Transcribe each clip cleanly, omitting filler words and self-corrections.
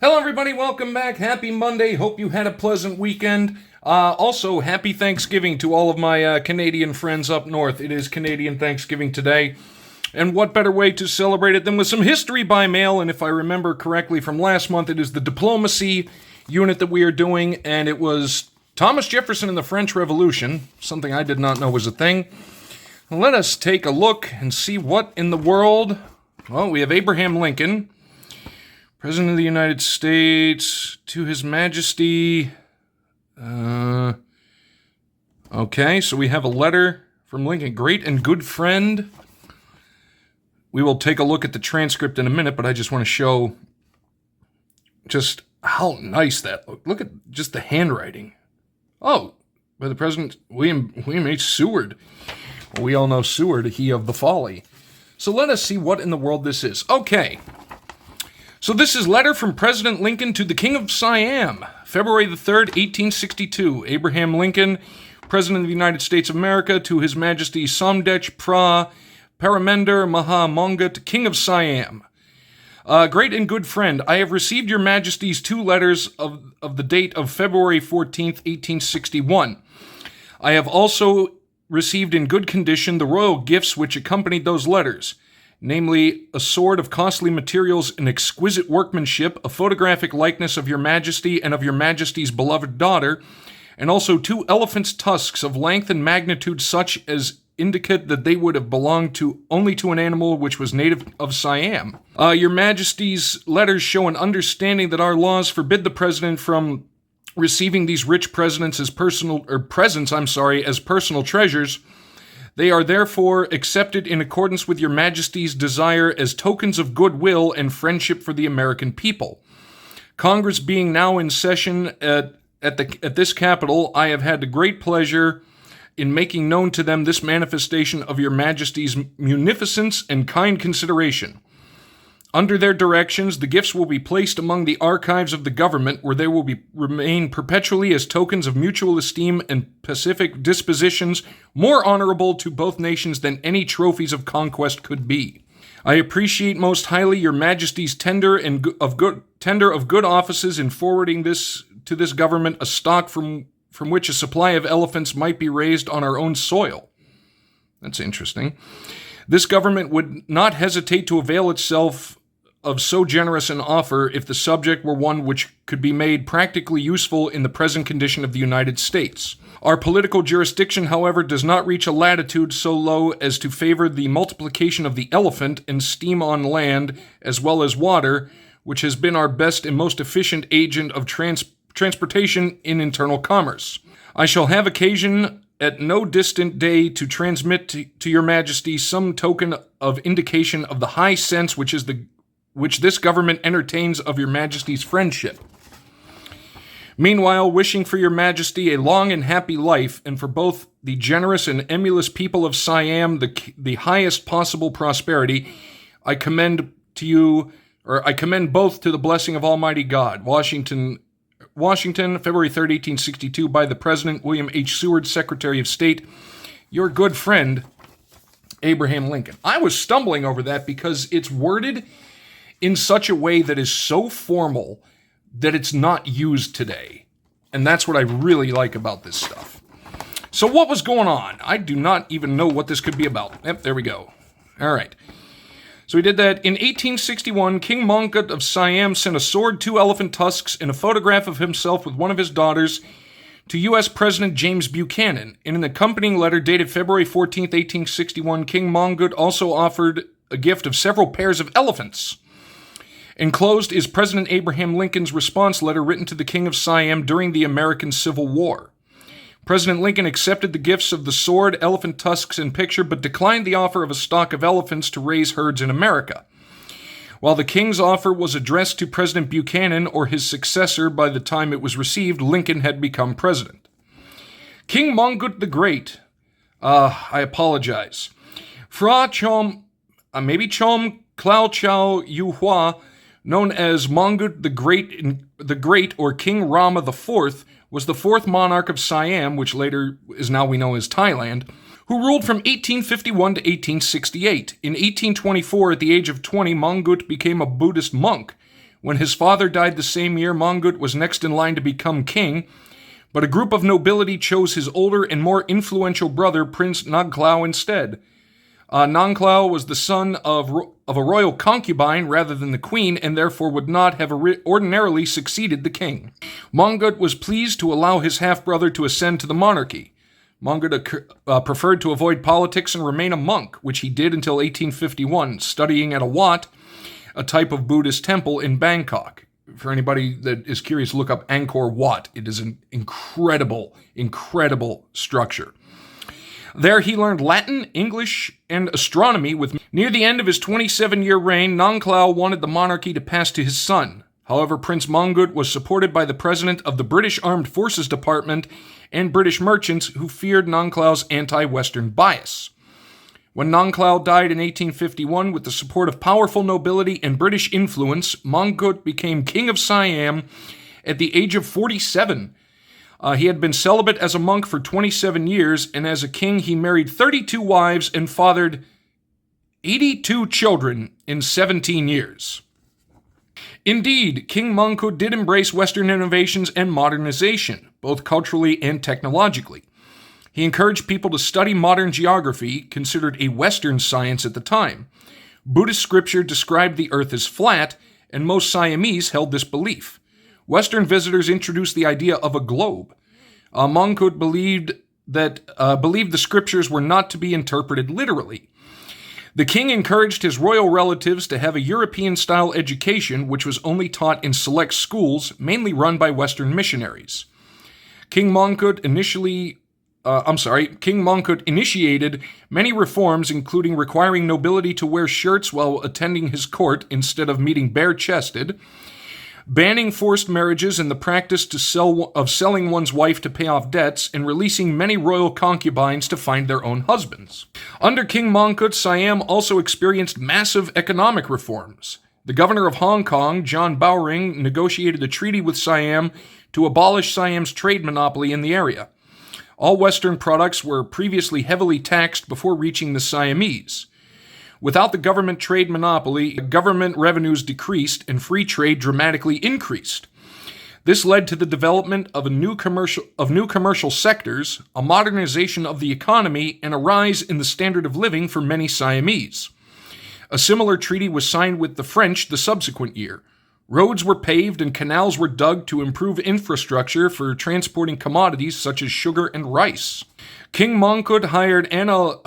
Hello, everybody. Welcome back. Happy Monday. Hope you had a pleasant weekend. Also, happy Thanksgiving to all of my Canadian friends up north. It is Canadian Thanksgiving today. And what better way to celebrate it than with some history by mail? And if I remember correctly from last month, it is the diplomacy unit that we are doing. And it was Thomas Jefferson and the French Revolution, something I did not know was a thing. Let us take a look and see what in the world. Well, we have Abraham Lincoln, President of the United States, to His Majesty. Okay, so we have a letter from Lincoln. Great and good friend. We will take a look at the transcript in a minute, but I just want to show just how nice that looked. Look at just the handwriting. Oh, by the President, William H. Seward. Well, we all know Seward, he of the folly. So let us see what in the world this is. Okay. So this is letter from President Lincoln to the King of Siam, February the 3rd, 1862. Abraham Lincoln, President of the United States of America, to His Majesty Somdech Phra Paramendra Maha Mongut, King of Siam. Great and good friend, I have received your Majesty's two letters of the date of February 14th, 1861. I have also received in good condition the royal gifts which accompanied those letters, namely a sword of costly materials and exquisite workmanship, a photographic likeness of your Majesty and of your Majesty's beloved daughter, and also two elephants' tusks of length and magnitude such as indicate that they would have belonged only to an animal which was native of Siam. Your Majesty's letters show an understanding that our laws forbid the President from receiving these rich presents as personal treasures. They are therefore accepted in accordance with your Majesty's desire as tokens of goodwill and friendship for the American people. Congress being now in session at this capital, I have had the great pleasure in making known to them this manifestation of your Majesty's munificence and kind consideration. Under their directions, the gifts will be placed among the archives of the government, where they will remain perpetually as tokens of mutual esteem and pacific dispositions, more honorable to both nations than any trophies of conquest could be. I appreciate most highly your Majesty's tender of good offices in forwarding to this government a stock from which a supply of elephants might be raised on our own soil. That's interesting. This government would not hesitate to avail itself of so generous an offer if the subject were one which could be made practically useful in the present condition of the United States. Our political jurisdiction, however, does not reach a latitude so low as to favor the multiplication of the elephant and steam on land as well as water, which has been our best and most efficient agent of transportation in internal commerce. I shall have occasion at no distant day to transmit to your Majesty some token of indication of the high sense which this government entertains of your Majesty's friendship. Meanwhile, wishing for your Majesty a long and happy life, and for both the generous and emulous people of Siam the highest possible prosperity, I commend both to the blessing of Almighty God. Washington, February 3rd, 1862, by the President, William H. Seward, Secretary of State, your good friend, Abraham Lincoln. I was stumbling over that because it's worded in such a way that is so formal that it's not used today. And that's what I really like about this stuff. So what was going on? I do not even know what this could be about. Yep, there we go. All right. So we did that. In 1861, King Mongut of Siam sent a sword, two elephant tusks, and a photograph of himself with one of his daughters to U.S. President James Buchanan. In an accompanying letter dated February 14th, 1861, King Mongut also offered a gift of several pairs of elephants. Enclosed is President Abraham Lincoln's response letter written to the King of Siam during the American Civil War. President Lincoln accepted the gifts of the sword, elephant tusks, and picture, but declined the offer of a stock of elephants to raise herds in America. While the King's offer was addressed to President Buchanan or his successor by the time it was received, Lincoln had become president. King Mongut the Great, I apologize. Phra Chom, maybe Chom Klao Chao Yu Hua, known as Mongut the Great or King Rama IV, was the fourth monarch of Siam, which later is now we know as Thailand, who ruled from 1851 to 1868. In 1824, at the age of 20, Mongut became a Buddhist monk, When his father died the same year, Mongkut was next in line to become king, but a group of nobility chose his older and more influential brother, Prince Nongklao, instead. Nongklao was the son of a royal concubine rather than the queen, and therefore would not have ordinarily succeeded the king. Mongkut was pleased to allow his half-brother to ascend to the monarchy. Mongkut preferred to avoid politics and remain a monk, which he did until 1851, studying at a Wat, a type of Buddhist temple in Bangkok. For anybody that is curious, look up Angkor Wat. It is an incredible, incredible structure. There he learned Latin, English, and astronomy. Near the end of his 27-year reign, Nongklao wanted the monarchy to pass to his son. However, Prince Mongkut was supported by the president of the British Armed Forces Department and British merchants who feared Nongklao's anti-Western bias. When Nongklao died in 1851 with the support of powerful nobility and British influence, Mongkut became King of Siam at the age of 47. He had been celibate as a monk for 27 years, and as a king he married 32 wives and fathered 82 children in 17 years. Indeed, King Mongkut did embrace Western innovations and modernization, both culturally and technologically. He encouraged people to study modern geography, considered a Western science at the time. Buddhist scripture described the earth as flat, and most Siamese held this belief. Western visitors introduced the idea of a globe. Mongkut believed the scriptures were not to be interpreted literally. The king encouraged his royal relatives to have a European-style education, which was only taught in select schools, mainly run by Western missionaries. King Mongkut initiated many reforms, including requiring nobility to wear shirts while attending his court instead of meeting bare-chested, banning forced marriages and the practice of selling one's wife to pay off debts, and releasing many royal concubines to find their own husbands. Under King Mongkut, Siam also experienced massive economic reforms. The governor of Hong Kong, John Bowring, negotiated a treaty with Siam to abolish Siam's trade monopoly in the area. All Western products were previously heavily taxed before reaching the Siamese. Without the government trade monopoly, government revenues decreased and free trade dramatically increased. This led to the development of new commercial sectors, a modernization of the economy, and a rise in the standard of living for many Siamese. A similar treaty was signed with the French the subsequent year. Roads were paved and canals were dug to improve infrastructure for transporting commodities such as sugar and rice. King Mongkut hired Anna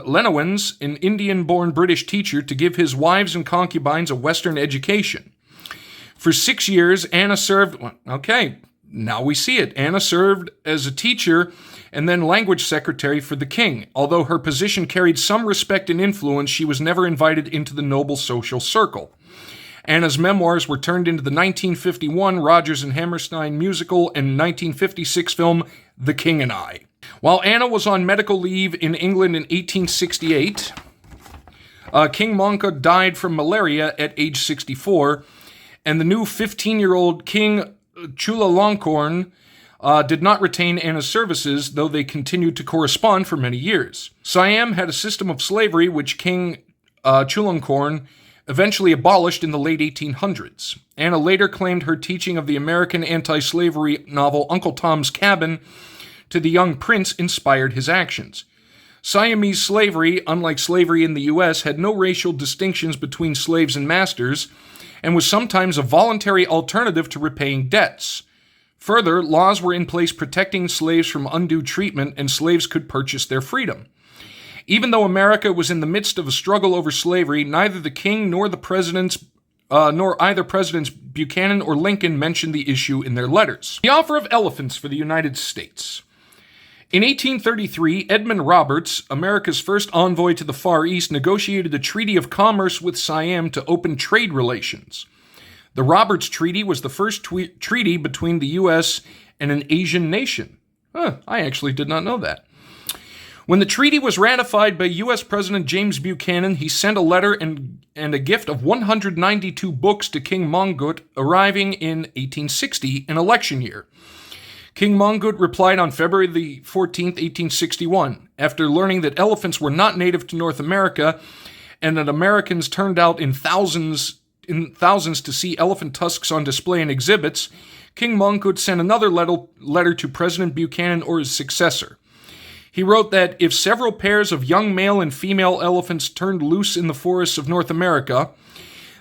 Lenowens, an Indian-born British teacher, to give his wives and concubines a Western education. For 6 years, Anna served... Okay, now we see it. Anna served as a teacher and then language secretary for the king. Although her position carried some respect and influence, she was never invited into the noble social circle. Anna's memoirs were turned into the 1951 Rodgers and Hammerstein musical and 1956 film The King and I. While Anna was on medical leave in England in 1868, King Mongkut died from malaria at age 64, and the new 15-year-old King Chulalongkorn did not retain Anna's services, though they continued to correspond for many years. Siam had a system of slavery which King Chulalongkorn eventually abolished in the late 1800s. Anna later claimed her teaching of the American anti-slavery novel Uncle Tom's Cabin to the young prince inspired his actions. Siamese slavery, unlike slavery in the U.S., had no racial distinctions between slaves and masters, and was sometimes a voluntary alternative to repaying debts. Further, laws were in place protecting slaves from undue treatment, and slaves could purchase their freedom. Even though America was in the midst of a struggle over slavery, neither the king nor either Presidents Buchanan or Lincoln mentioned the issue in their letters. The offer of elephants for the United States. In 1833, Edmund Roberts, America's first envoy to the Far East, negotiated a treaty of commerce with Siam to open trade relations. The Roberts Treaty was the first treaty between the U.S. and an Asian nation. I actually did not know that. When the treaty was ratified by U.S. President James Buchanan, he sent a letter and a gift of 192 books to King Mongkut, arriving in 1860, an election year. King Mongkut replied on February the 14th, 1861, after learning that elephants were not native to North America and that Americans turned out in thousands to see elephant tusks on display in exhibits, King Mongkut sent another letter to President Buchanan or his successor. He wrote that if several pairs of young male and female elephants turned loose in the forests of North America,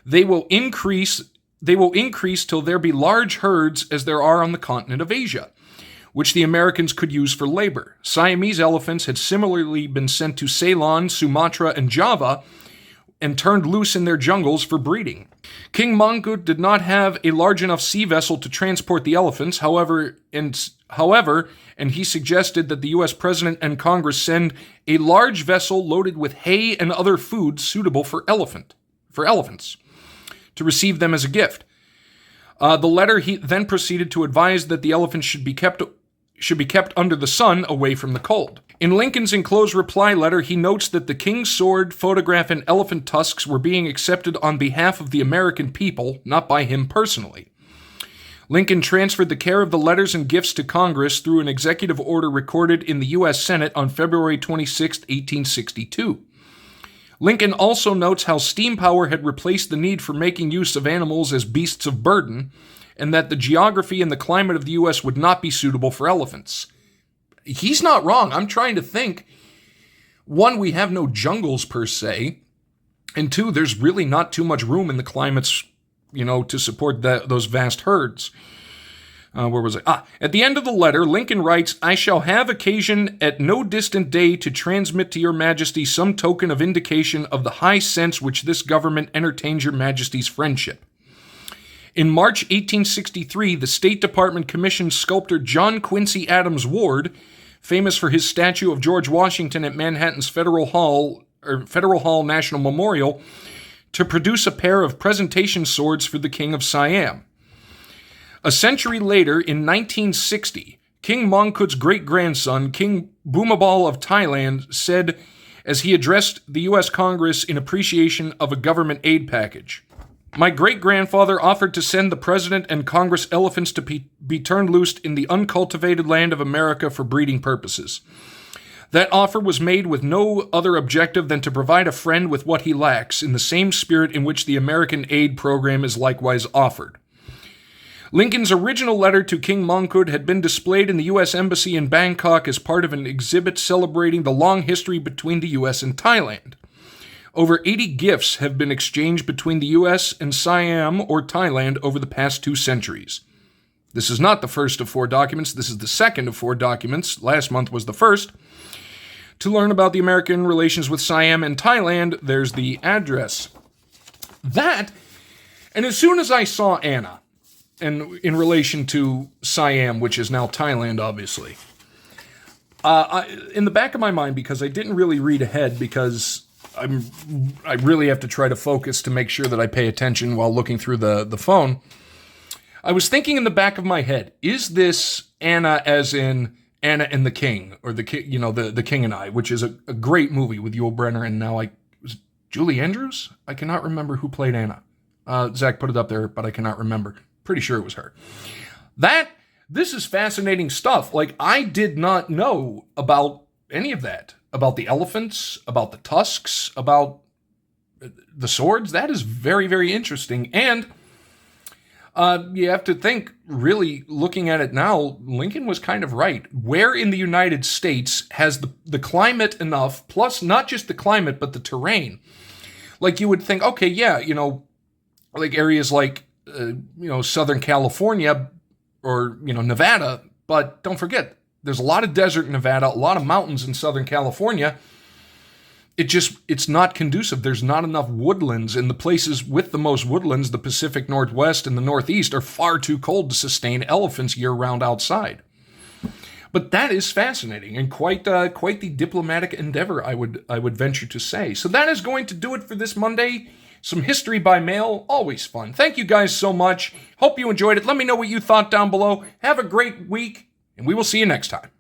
they will increase till there be large herds as there are on the continent of Asia, which the Americans could use for labor. Siamese elephants had similarly been sent to Ceylon, Sumatra, and Java, and turned loose in their jungles for breeding. King Mongkut did not have a large enough sea vessel to transport the elephants, however, and he suggested that the U.S. President and Congress send a large vessel loaded with hay and other food suitable for elephants, to receive them as a gift. The letter he then proceeded to advise that the elephants should be kept under the sun, away from the cold. In Lincoln's enclosed reply letter, he notes that the king's sword, photograph, and elephant tusks were being accepted on behalf of the American people, not by him personally. Lincoln transferred the care of the letters and gifts to Congress through an executive order recorded in the U.S. Senate on February 26, 1862. Lincoln also notes how steam power had replaced the need for making use of animals as beasts of burden, and that the geography and the climate of the U.S. would not be suitable for elephants. He's not wrong. I'm trying to think. One, we have no jungles per se, and two, there's really not too much room in the climates, to support those vast herds. Where was I? At the end of the letter, Lincoln writes, "I shall have occasion at no distant day to transmit to your majesty some token of indication of the high sense which this government entertains your majesty's friendship." In March 1863, the State Department commissioned sculptor John Quincy Adams Ward, famous for his statue of George Washington at Manhattan's Federal Hall National Memorial, to produce a pair of presentation swords for the King of Siam. A century later, in 1960, King Mongkut's great-grandson, King Bhumibol of Thailand, said as he addressed the U.S. Congress in appreciation of a government aid package, "My great-grandfather offered to send the President and Congress elephants to be turned loose in the uncultivated land of America for breeding purposes. That offer was made with no other objective than to provide a friend with what he lacks, in the same spirit in which the American aid program is likewise offered." Lincoln's original letter to King Mongkut had been displayed in the U.S. Embassy in Bangkok as part of an exhibit celebrating the long history between the U.S. and Thailand. Over 80 gifts have been exchanged between the U.S. and Siam or Thailand over the past 2 centuries. This is not the first of 4 documents. This is the second of 4 documents. Last month was the first. To learn about the American relations with Siam and Thailand, there's the address. That, and as soon as I saw Anna, and in relation to Siam, which is now Thailand, obviously, in the back of my mind, because I didn't really read ahead, because I really have to try to focus to make sure that I pay attention while looking through the phone, I was thinking in the back of my head, is this Anna as in Anna and the King, or the King and I, which is a great movie with Yul Brynner, and now was Julie Andrews? I cannot remember who played Anna. Zach put it up there, but I cannot remember. Pretty sure it was her. This is fascinating stuff. Like, I did not know about any of that. About the elephants, about the tusks, about the swords. That is very, very interesting. And you have to think, really, looking at it now, Lincoln was kind of right. Where in the United States has the climate enough, plus not just the climate, but the terrain? Like, you would think, okay, yeah, like areas like, Southern California or, Nevada, but don't forget, there's a lot of desert in Nevada, a lot of mountains in Southern California. It's not conducive. There's not enough woodlands, and the places with the most woodlands, the Pacific Northwest and the Northeast, are far too cold to sustain elephants year-round outside. But that is fascinating and quite the diplomatic endeavor, I would venture to say. So that is going to do it for this Monday. Some history by mail, always fun. Thank you guys so much. Hope you enjoyed it. Let me know what you thought down below. Have a great week, and we will see you next time.